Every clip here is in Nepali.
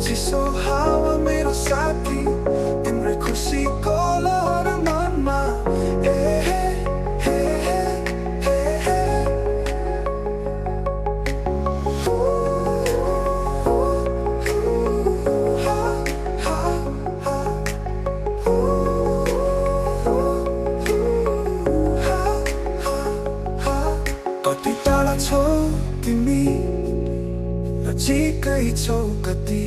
चिसो हावा मेरो साथी तिम्रै खुसीको लहरमा ए हे हे हे हे हे हा हा हा कति टाढा छौ तिमी नजिकै छौ कति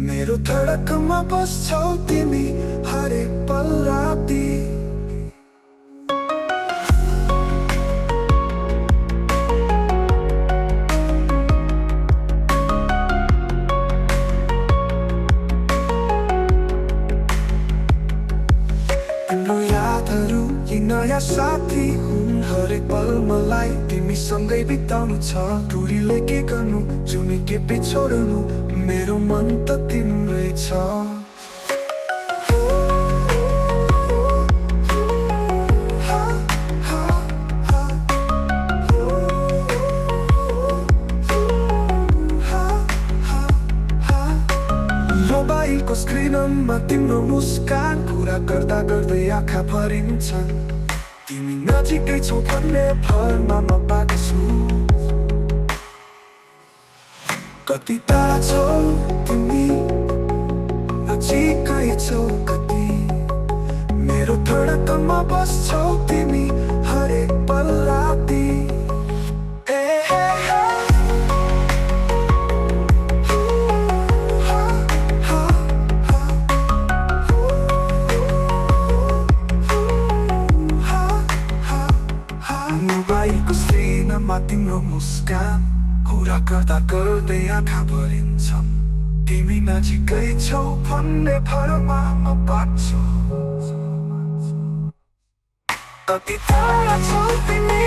मेरो धडकमा बस्छौ तिमी हरेक पल राती तिम्रो यादहरू यी नयाँ साथी हुन् हरेक पल मलाई तिमीसँगै बिताउनु छ दूरीले के गर्नु जुनी के बिछोड्नु मेरो मन त तिम्रै छ मोबाइलको स्क्रिनमा तिम्रो मुस्कान कुरा गर्दा गर्दै आँखा भरिन्छन् तिमी नजिकै छौ भन्ने भरमा म बाँच्छु कति टाढा छौ तिमी नजिकै छौ कति मेरो धडकनमा बस्छौ तिमी हरेक पल राती मोबाइलको स्क्रिनमा तिम्रो मुस्कान कुरा गर्दा गर्दै आँखा भरिन्छन् तिमी नजिकै छौ भन्ने भरमा म बाँच्छु कति टाढा छौ तिमी